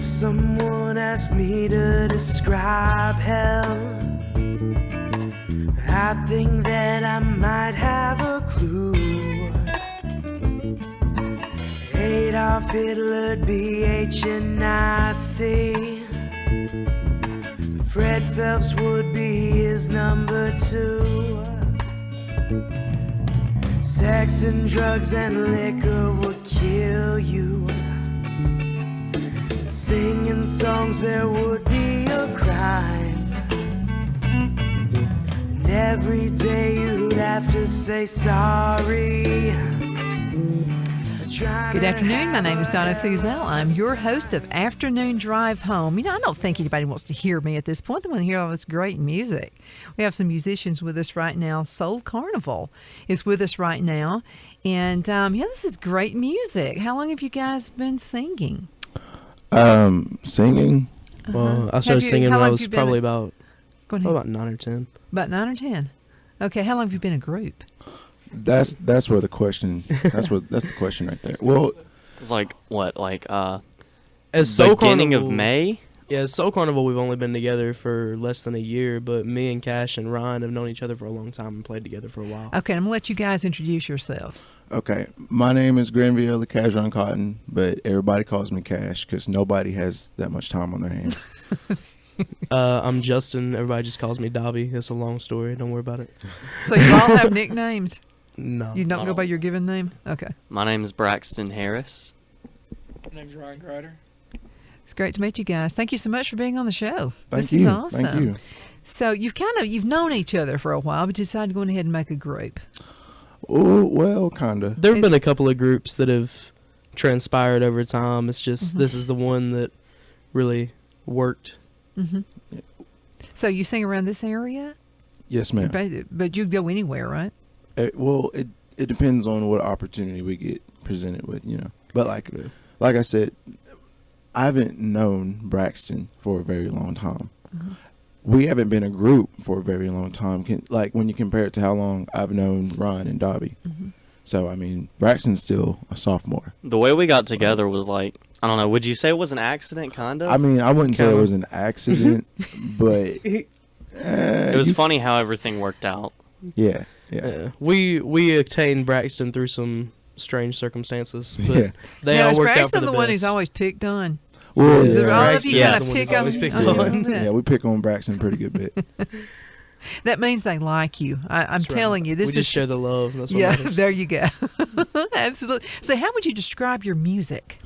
If someone asked me to describe hell, I think that I might have a clue. Adolf Hitler'd be HNIC. Fred Phelps would be his number 2. Sex and drugs and liquor would kill you. Singing songs, there would be a crime. And every day you'd have to say sorry. Good afternoon. My name is Donna Thiesel. I'm your host of Afternoon Drive Home. You know, I don't think anybody wants to hear me at this point. They want to hear all this great music. We have some musicians with us right now. Soul Karnival is with us right now. And, this is great music. How long have you guys been singing? Singing? Well, I started singing when I was probably about 9 or 10. About 9 or 10. Okay, how long have you been a group? That's where the question. That's the question right there. Well, it's like what, as Soul beginning Carnival, of May. Yeah, Soul Carnival. We've only been together for less than a year, but me and Cash and Ryan have known each other for a long time and played together for a while. Okay, I'm gonna let you guys introduce yourselves. okay. My name is Granville Cajon Cotton, but everybody calls me Cash because nobody has that much time on their hands. I'm Justin. Everybody just calls me Dobby. It's a long story. Don't worry about it. So you all have nicknames? No. You don't Not go by all. your given name? Okay. My name is Braxton Harris. My name's Ryan Grider. It's great to meet you guys. Thank you so much for being on the show. Thank This you. is awesome. Thank you. So you've known each other for a while, but you decided to go ahead and make a group. Oh, well, kinda. There have been a couple of groups that have transpired over time. It's just this is the one that really worked. Mm-hmm. So you sing around this area? Yes, ma'am. But you go anywhere, right? It depends on what opportunity we get presented with, But like I said, I haven't known Braxton for a very long time. Mm-hmm. We haven't been a group for a very long time. When you compare it to how long I've known Ryan and Dobby. Mm-hmm. So, Braxton's still a sophomore. The way we got together was like, I don't know, would you say it was an accident, kind of? I wouldn't say it was an accident, but... it was funny how everything worked out. Yeah. We obtained Braxton through some strange circumstances, but they all is worked out for Braxton the the best. one who's always picked on? Well, Does all of you Yeah. kind of pick on Always picked on on. him? yeah, we pick on Braxton a pretty good bit. That means they like you. I'm That's right. telling you, this we is just share the love. That's what yeah. matters. There you go. Absolutely. So, how would you describe your music?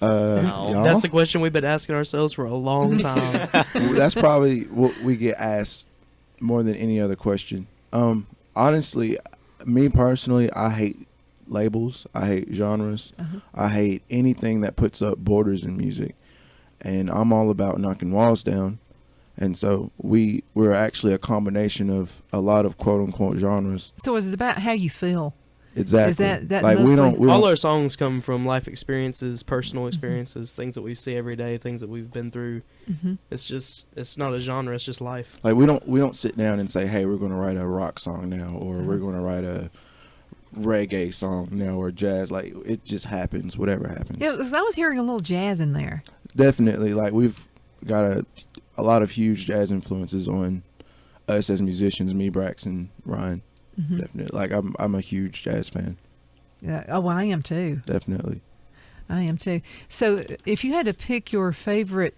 Y'all? That's the question we've been asking ourselves for a long time. That's probably what we get asked more than any other question. Honestly, me personally, I hate labels. I hate genres. I hate anything that puts up borders in music. And I'm all about knocking walls down. And so we're actually a combination of a lot of quote unquote genres. So, is it about how you feel? Exactly. Is that like mostly? we All don't our songs come from life experiences, personal experiences, things that we see every day, things that we've been through. Mm-hmm. It's not a genre, it's just life. like we don't sit down and say, hey, we're going to write a rock song now, or we're going to write a reggae song now, or jazz. Like it just happens, whatever happens. Yeah, because I was hearing a little jazz in there. Definitely, like we've got a lot of huge jazz influences on us as musicians. Me, Braxton, Ryan. Mm-hmm. Definitely, like I'm a huge jazz fan. Yeah. Oh, well, I am too. Definitely. I am too. So, if you had to pick your favorite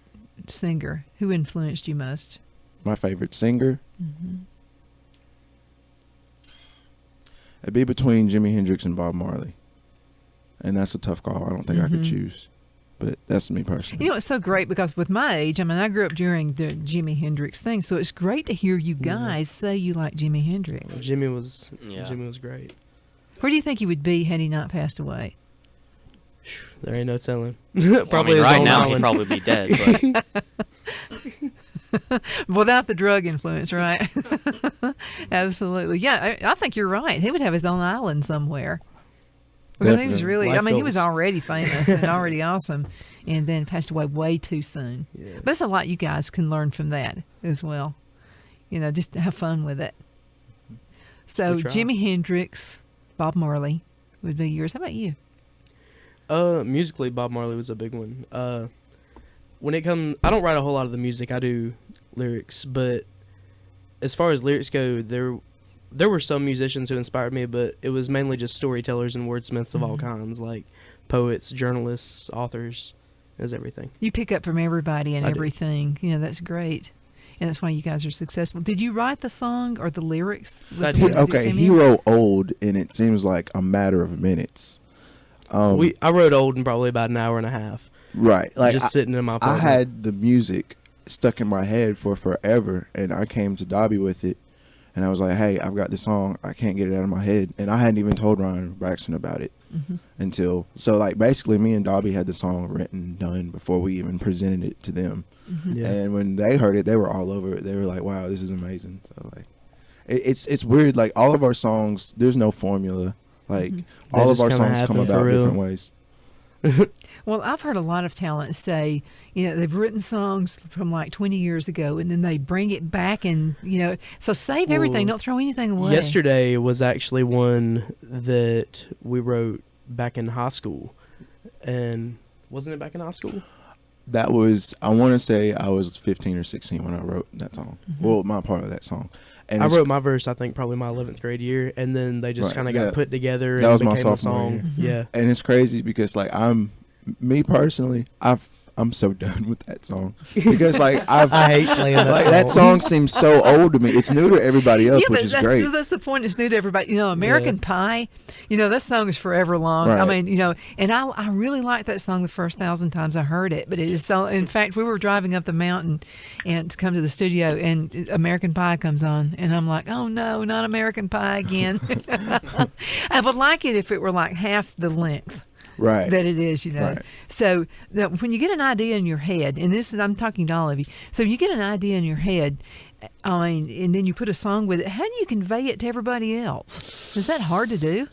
singer, who influenced you most? My favorite singer. Mm-hmm. It'd be between Jimi Hendrix and Bob Marley, and that's a tough call. I don't think I could choose, but that's me personally. You know, it's so great because with my age, I grew up during the Jimi Hendrix thing, so it's great to hear you guys say you like Jimi Hendrix. Jimmy was great. Where do you think he would be had he not passed away? There ain't no telling. Probably his right own now island. he'd probably be dead. But Without the drug influence, right? Absolutely. Yeah, I think you're right. He would have his own island somewhere. Because he was Definitely. really, Life he was goals. already famous and already awesome, and then passed away way too soon. Yeah. But there's a lot you guys can learn from that as well. Just have fun with it. So We try. Jimi Hendrix, Bob Marley would be yours. How about you? Musically, Bob Marley was a big one. When it comes, I don't write a whole lot of the music. I do lyrics, but as far as lyrics go, there were some musicians who inspired me, but it was mainly just storytellers and wordsmiths of all kinds, like poets, journalists, authors, as everything. You pick up from everybody and I do. everything. You know, that's great. And that's why you guys are successful. Did you write the song or the lyrics? I the did. ones that Okay, came he in? wrote Old, and it seems like a matter of minutes. I wrote Old in probably about an hour and a half. Right. Like, just sitting in my I apartment. had the music stuck in my head for forever, and I came to Dobby with it, and I was like, hey, I've got this song. I can't get it out of my head. And I hadn't even told Ryan Braxton about it until, so like basically me and Dobby had the song written, done before we even presented it to them. Yeah. And when they heard it, they were all over it. They were like, wow, this is amazing. So like, it's weird. Like all of our songs, there's no formula. Like all of just our kinda songs come happen for about real. different ways. Well, I've heard a lot of talent say, you know, they've written songs from like 20 years ago and then they bring it back and, you know, so save everything. Well, Don't throw anything away. Yesterday was actually one that we wrote back in high school. And wasn't it back in high school? That was, I want to say I was 15 or 16 when I wrote that song. Well, my part of that song. And I it's- wrote my verse, I think, probably my 11th grade year. And then they just Right, kind of yeah. got put together That and was my became a sophomore song. year. Yeah. And it's crazy because like me personally, I'm so done with that song because like I hate playing that like that song seems so old to me. It's new to everybody else, Yeah, which but is that's, great. that's the point. It's new to everybody. You know, American Pie, you know, that song is forever long. I Right. mean, you know, and I really liked that song the first 1,000 times I heard it. But it is so, in fact, we were driving up the mountain and to come to the studio and American Pie comes on. And I'm like, oh no, not American Pie again. I would like it if it were like half the length. Right. That it is, you know. Right. So when you get an idea in your head, and this is, I'm talking to all of you. So you get an idea in your head, I mean, and then you put a song with it. How do you convey it to everybody else? Is that hard to do?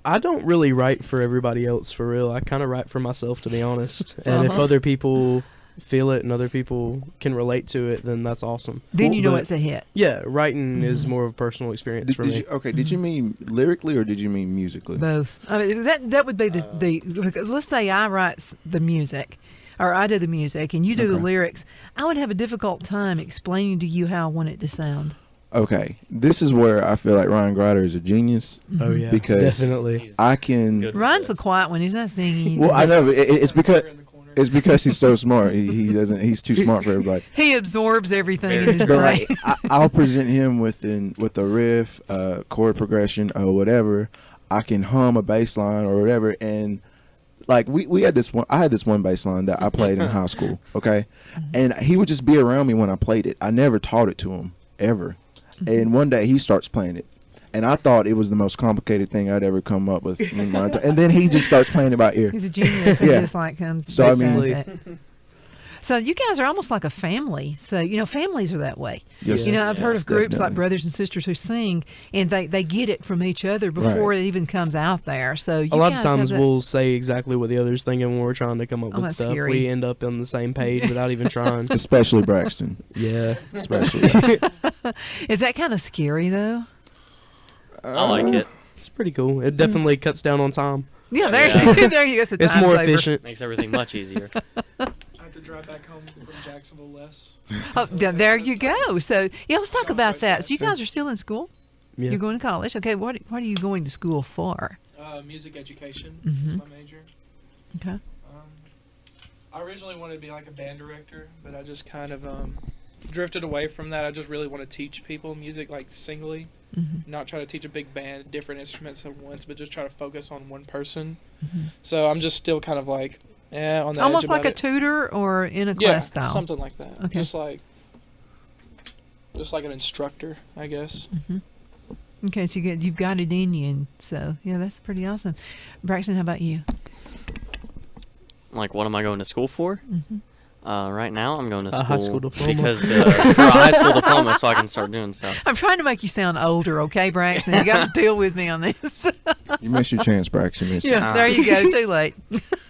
I don't really write for everybody else, for real. I kind of write for myself, to be honest. And if other people feel it and other people can relate to it, then that's awesome. Then you know But, it's a hit. yeah, writing is more of a personal experience Did, for did me. you, okay, did you mean lyrically or did you mean musically? Both. I mean, that would be the because let's say I write the music, or I do the music, and you do the Okay. lyrics. I would have a difficult time explaining to you how I want it to sound. Okay, this is where I feel like Ryan Grider is a genius. Oh, yeah. Because definitely. I can. Good. Ryan's the quiet one. He's not singing. Well, I know, but it's because In the corner. it's because he's so smart. He doesn't. He's too smart for everybody. He absorbs everything in his But brain. like, I'll present him with a riff, chord progression, or whatever. I can hum a bass line or whatever, and like we had this one. I had this one bass line that I played in high school. Okay, and he would just be around me when I played it. I never taught it to him ever. And one day he starts playing it, and I thought it was the most complicated thing I'd ever come up with. In my and then he just starts playing it by ear. He's a genius. And Yeah. just like comes. So, I mean- sounds it. So you guys are almost like a family. So you know, families are that way. Yes, You know, I've heard yes, of groups like definitely. brothers and sisters who sing, and they get it from each other before Right. it even comes out there. So you A lot of guys have times that- we'll say exactly what the other's thinking when we're trying to come up Oh, with that's stuff. scary. We end up on the same page without even trying. Especially Braxton. Yeah. Especially. Is that kind of scary though? I like it. It's pretty cool. It definitely cuts down on time. Yeah, there, Yeah. there you go. It's, a It's time more saver. efficient. Makes everything much easier. I have to drive back home from Jacksonville less. Oh, there you go. So yeah, let's talk about that. So you guys are still in school. Yeah. You're going to college. Okay, what are you going to school for? Music education Mhm. is my major. Okay. I originally wanted to be like a band director, but I just kind of drifted away from that. I just really want to teach people music like singly, not try to teach a big band, different instruments at once, but just try to focus on one person. So I'm just still kind of like, on the Almost edge like about a it. tutor or in a Yeah, class style. something like that. Okay. Just like an instructor, I guess. Okay, so you've got it in you, and so yeah, that's pretty awesome. Braxton, how about you? Like, what am I going to school for? Right now, I'm going to A high school diploma. because for a high school diploma, so I can start doing stuff. I'm trying to make you sound older, okay, Braxton? You got to deal with me on this. You missed your chance, Braxton. You missed it. Yeah, there you go. Too late.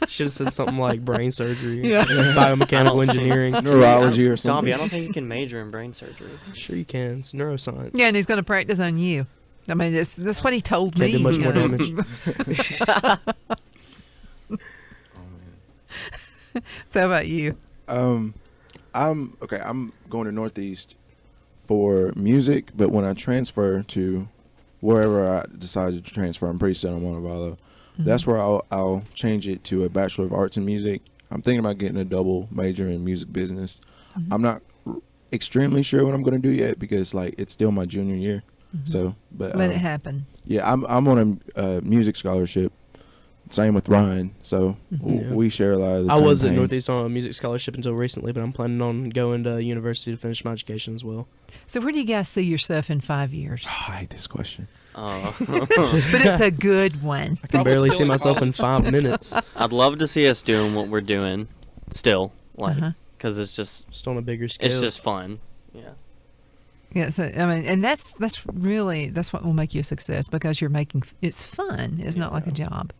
Should have said something like brain surgery, Yeah. biomechanical engineering. Neurology or something. Dobby, I don't think you can major in brain surgery. Sure you can. It's neuroscience. Yeah, and he's going to practice on you. I mean, that's what he told me. Can't do much more you know. damage. So how about you? I'm okay. I'm going to Northeast for music, but when I transfer to wherever I decide to transfer, I'm pretty set on Montevallo. That's where I'll change it to a Bachelor of Arts in Music. I'm thinking about getting a double major in music business. I'm not extremely sure what I'm going to do yet because like it's still my junior year. So, but Let it happen. yeah, I'm on a music scholarship. Same with Ryan. So Yeah. we share a lot of the I same was at pains. Northeast on a music scholarship until recently, but I'm planning on going to university to finish my education as well. So where do you guys see yourself in 5 years? Oh, I hate this question. Oh. But it's a good one. I can Probably barely still see in myself in college. 5 minutes. I'd love to see us doing what we're doing still, like, Uh-huh. because it's just On a bigger scale. it's just fun. Yeah. Yeah, so I mean, and that's what will make you a success because you're making it's fun. It's not like a job,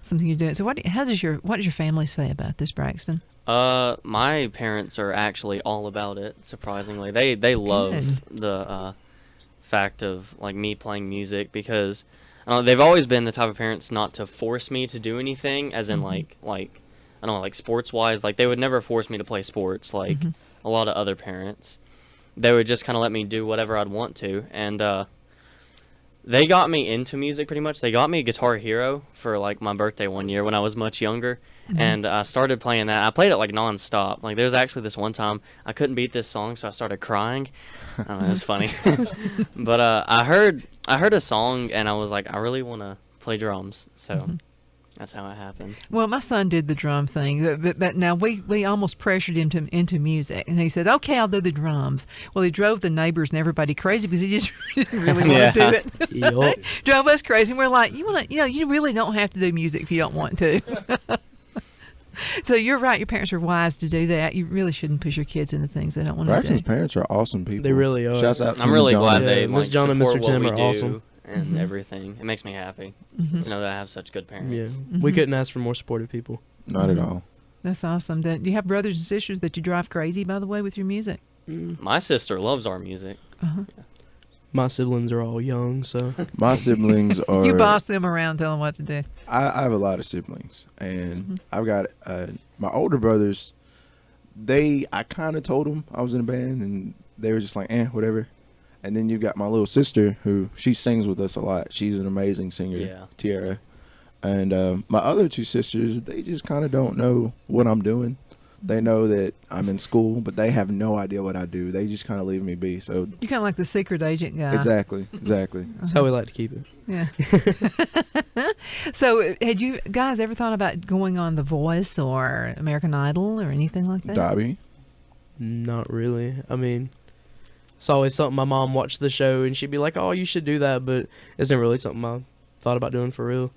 something you're doing. So what does your family say about this, Braxton? My parents are actually all about it. Surprisingly, they love Good. the fact of like me playing music because they've always been the type of parents not to force me to do anything, as in like I don't know, like sports wise. Like they would never force me to play sports like a lot of other parents. They would just kind of let me do whatever I'd want to, and they got me into music pretty much. They got me Guitar Hero for like my birthday one year when I was much younger, and I started playing that. I played it like nonstop. Like there was actually this one time I couldn't beat this song, so I started crying. I don't know, it was funny. But I heard a song and I was like, I really want to play drums, so that's how it happened. Well, my son did the drum thing, but now we almost pressured him into music, and he said, "Okay, I'll do the drums." Well, he drove the neighbors and everybody crazy because he just didn't really want to do it. Yup. Drove us crazy. And we're like, you really don't have to do music if you don't want to. So you're right. Your parents are wise to do that. You really shouldn't push your kids into things they don't want to Braxton's do. parents are awesome people. They really are. Shouts out to I'm really John. glad Yeah, they Miss like John and support Mr. what Tim we are do awesome. and everything. It makes me happy to know that I have such good parents. Yeah. We couldn't ask for more supportive people. Not at all. That's awesome. Do you have brothers and sisters that you drive crazy, by the way, with your music? My sister loves our music. My siblings are all young, so My siblings are. You boss them around, tell them what to do. I have a lot of siblings, and I've got my older brothers. I kind of told them I was in a band, and they were just like, whatever. And then you got my little sister, who she sings with us a lot. She's an amazing singer, Yeah. Tiara. And my other two sisters, they just kind of don't know what I'm doing. They know that I'm in school, but they have no idea what I do. They just kind of leave me be. So You're kind of like the secret agent guy. exactly. that's how we like to keep it. Yeah. So, had you guys ever thought about going on The Voice or American Idol or anything like that? Dobby. Not really. I mean, it's always something my mom watched the show and she'd be like, "Oh, you should do that," but it's never really something I thought about doing for real.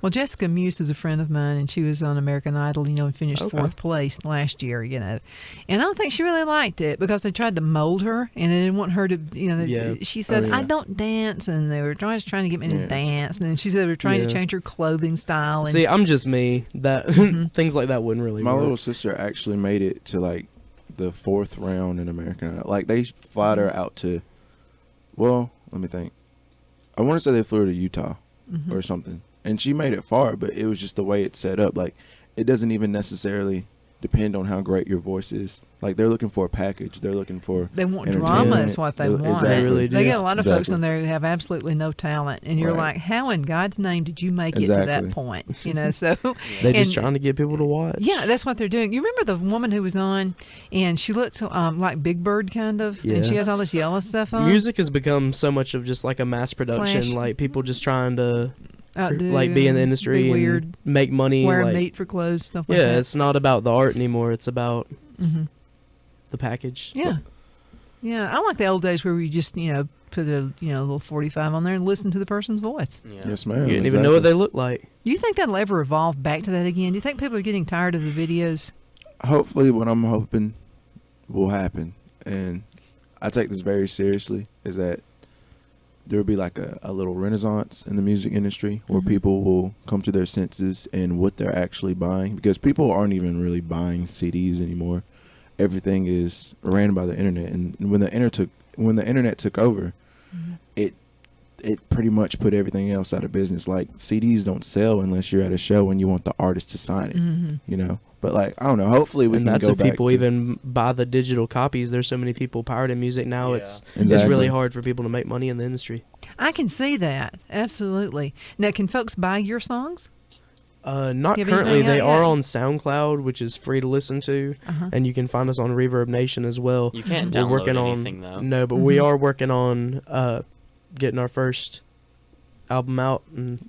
Well, Jessica Muse is a friend of mine, and she was on American Idol, and finished Okay. 4th place last year, And I don't think she really liked it because they tried to mold her, and they didn't want her to, Yeah. she said, Oh, yeah. I don't dance, and they were trying to get me to Yeah. dance, and then she said they were trying to Yeah. change her clothing style. And See, I'm just me. That things like that wouldn't really My work. little sister actually made it to like the 4th round in American Idol. Like they flied her out to, well, let me think. I want to say they flew her to Utah or something, and she made it far. But it was just the way it's set up. Like it doesn't even necessarily depend on how great your voice is. Like they're looking for a package. They're looking for They want entertainment. drama is what they want. Exactly. They really do. They get a lot of folks Exactly. on there who have absolutely no talent, and you're Right. like, how in God's name did you make it to that Exactly. point? So They're just and- trying to get people to watch. Yeah, that's what they're doing. You remember the woman who was on, and she looked like Big Bird kind of, and she Yeah. has all this yellow stuff on. Music has become so much of just like a mass production, Flash. like people just trying to Outdo like be in the and industry be and weird, make money. wear like, meat for clothes, stuff like yeah, that. it's not about the art anymore. It's about the package. Yeah, yeah. I like the old days where we just put a little 45 on there and listen to the person's voice. Yeah. yes, ma'am. You didn't even know what they look like. Do you think that'll ever evolve back to that again? Do you think people are getting tired of the videos? Hopefully, what I'm hoping will happen, and I take this very seriously, is that there will be like a little renaissance in the music industry where people will come to their senses and what they're actually buying, because people aren't even really buying CDs anymore. Everything is ran by the internet, and when the internet took over, it it pretty much put everything else out of business. Like CDs don't sell unless you're at a show and you want the artist to sign it, you know. But like I don't know. Hopefully we And can that's go if back people to, even buy the digital copies. There's so many people pirating music now. Yeah. It's Exactly. really hard for people to make money in the industry. I can see that. Absolutely. Now, can folks buy your songs? Not Have currently. anything They out are yet? on SoundCloud, which is free to listen to, and you can find us on Reverb Nation as well. You can't We're download working anything, on though. no, but we are working on getting our first album out, and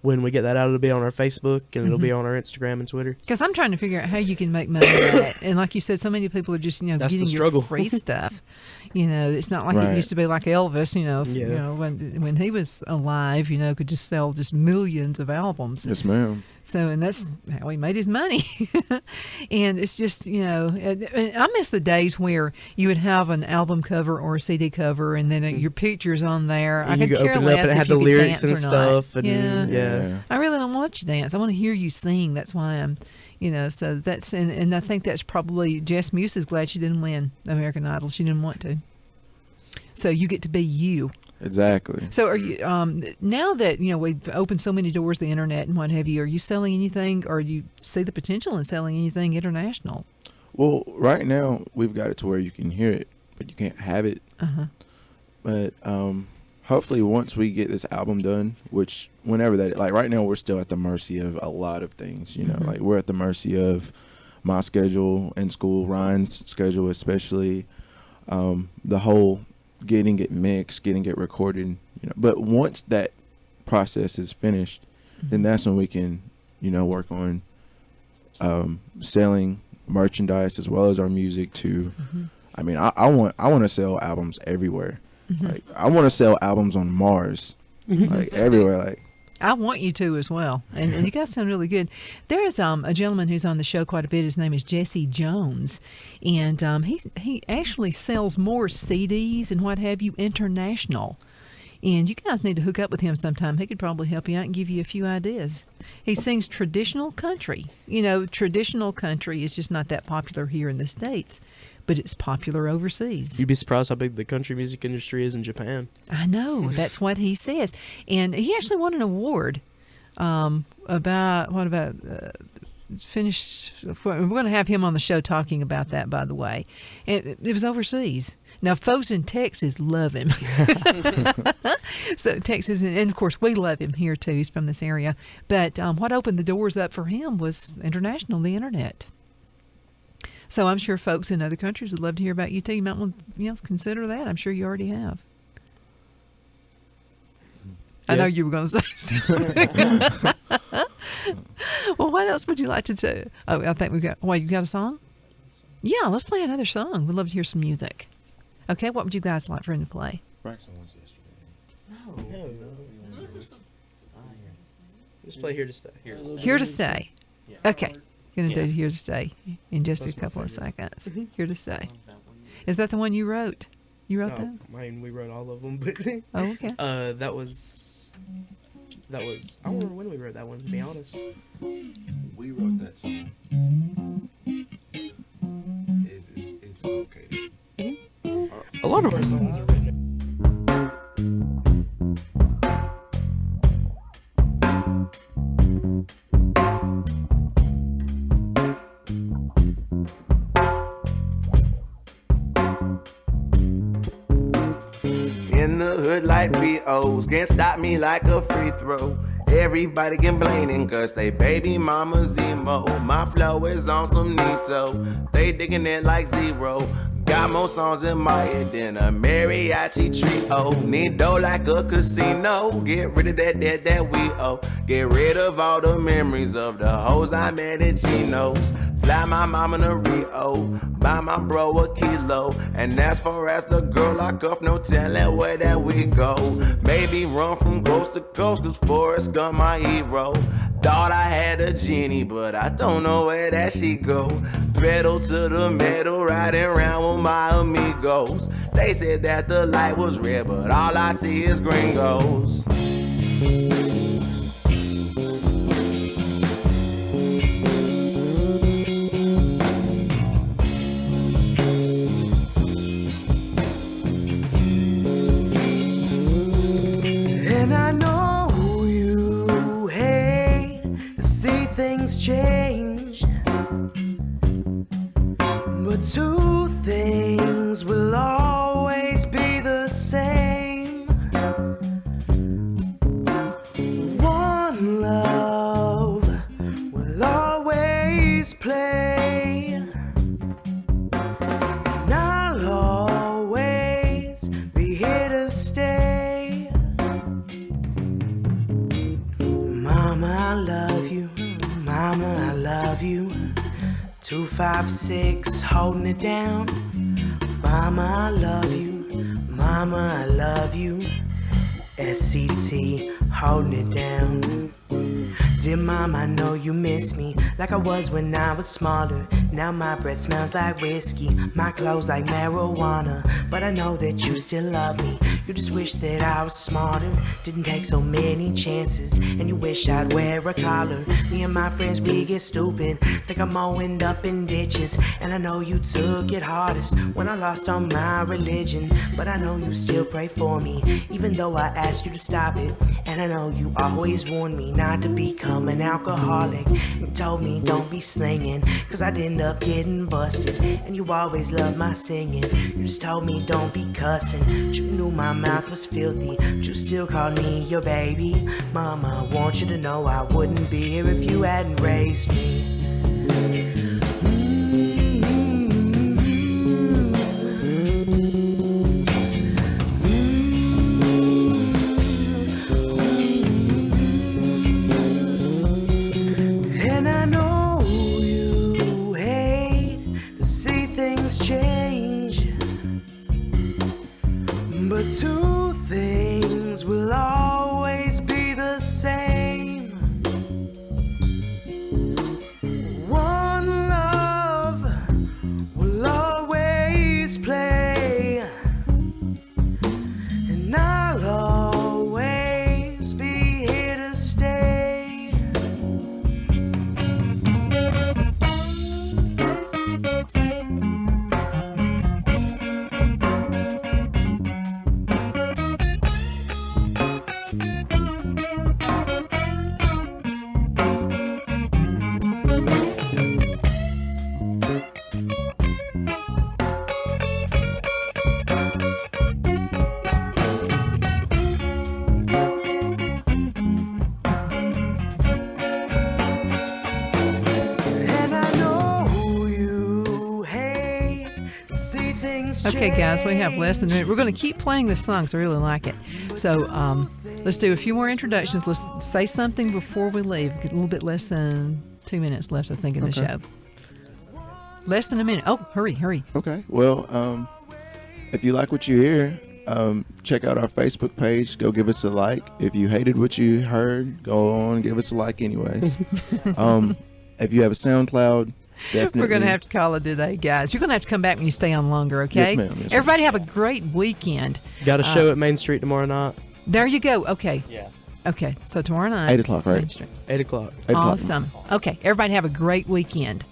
when we get that out, it'll be on our Facebook and it'll be on our Instagram and Twitter. Because I'm trying to figure out how you can make money at it. And like you said, so many people are just, That's the getting your struggle. free stuff. It's not like it Right. used to be like Elvis, Yeah. when he was alive, could just sell just millions of albums. Yes, ma'am. So, and that's how he made his money. And it's just, and I miss the days where you would have an album cover or a CD cover and then your picture's on there. I And you could could care open it up less and it if had you the could lyrics dance and or not. stuff. And Yeah. Yeah. I really don't want you to dance. I want to hear you sing. That's why I'm, so that's, and I think that's probably, Jess Muse is glad she didn't win American Idol. She didn't want to. So you get to be you. Exactly. So are you, now that, we've opened so many doors, the internet and what have you, are you selling anything, or do you see the potential in selling anything international? Well, right now we've got it to where you can hear it, but you can't have it. But hopefully once we get this album done, which whenever that, like right now we're still at the mercy of a lot of things, like we're at the mercy of my schedule and school, Ryan's schedule especially, the whole getting it mixed, getting it recorded, but once that process is finished, then that's when we can, work on selling merchandise as well as our music to, I mean, I want to sell albums everywhere. Like I want to sell albums on Mars, like everywhere. Like I want you to as well. And you guys sound really good. There is a gentleman who's on the show quite a bit. His name is Jesse Jones. And he actually sells more CDs and what have you international. And you guys need to hook up with him sometime. He could probably help you out and give you a few ideas. He sings traditional country. Traditional country is just not that popular here in the States, but it's popular overseas. You'd be surprised how big the country music industry is in Japan. I know. That's what he says. And he actually won an award finished. We're going to have him on the show talking about that, by the way. It was overseas. Now, folks in Texas love him. So Texas, and of course, we love him here, too. He's from this area. But what opened the doors up for him was international, the internet. So I'm sure folks in other countries would love to hear about you, too. You might want to consider that. I'm sure you already have. I know you were going to say something. Well, what else would you like to do? Oh, I think you got a song? Yeah, let's play another song. We'd love to hear some music. Okay, what would you guys like for him to play? Just play Here to Stay. Here to Stay. Okay. Going to do Yeah. Here to Stay in just That's a my couple of favorite. seconds. Here to Stay. Is that the one you wrote? You wrote that? I mean, we wrote all of them, but Oh, okay. that was. I don't remember when we wrote that one, to be honest. we wrote that song. It's okay. A lot of our songs are written. In the hood like B.O.s, can't stop me like a free throw. Everybody complaining cause they baby mama's emo. My flow is on some Nito, they digging it like zero. Got more songs in my head than a mariachi trio. Need dough like a casino. Get rid of that debt that we owe. Get rid of all the memories of the hoes I met at Chino's. Fly my mama to Rio. Buy my bro a kilo. And as far as the girl I cuff, no telling where that we go. Maybe run from coast to coast cause Forrest Gump my hero. Thought I had a genie, but I don't know where that she go. Pedal to the metal, riding around with my amigos. They said that the light was red, but all I see is gringos. But two things will always be the same. One love will always play, and I'll always be here to stay. Mama, I love you. Mama, I love you. 256, holding it down. Mama, I love you. Mama, I love you. SCT, holding it down. Dear mom, I know you miss me like I was when I was smaller. Now my breath smells like whiskey, my clothes like marijuana. But I know that you still love me. You just wish that I was smarter, didn't take so many chances, and you wish I'd wear a collar. Me and my friends, we get stupid, think I'm mowing up in ditches. And I know you took it hardest when I lost on my religion. But I know you still pray for me, even though I asked you to stop it. And I know you always warned me not to become an alcoholic, and told me don't be slinging, cause I'd end up getting busted. And you always loved my singing. You just told me don't be cussing, but you knew my mouth was filthy, but you still called me your baby. Mama, I want you to know I wouldn't be here if you hadn't raised me. And I know you hate to see things change, but two things will always be the same. One love will always play, and I'll always be here to stay. And I know you hate to see things change. Okay, guys, we have less than a minute. We're going to keep playing this song, so I really like it. So let's do a few more introductions. Let's say something before we leave. A little bit less than 2 minutes left, I think, in the show. Less than a minute. Oh, hurry. Okay. Well, if you like what you hear, check out our Facebook page. Go give us a like. If you hated what you heard, go on and give us a like anyways. If you have a SoundCloud, definitely. We're going to have to call it today, guys. You're going to have to come back when you stay on longer, okay? Yes, ma'am. Yes, ma'am. Everybody have a great weekend. Got a show at Main Street tomorrow night. There you go. Okay. Yeah. Okay. So tomorrow night. 8 o'clock, right? Main Street. 8 o'clock. 8 o'clock. Awesome. Okay. Everybody have a great weekend.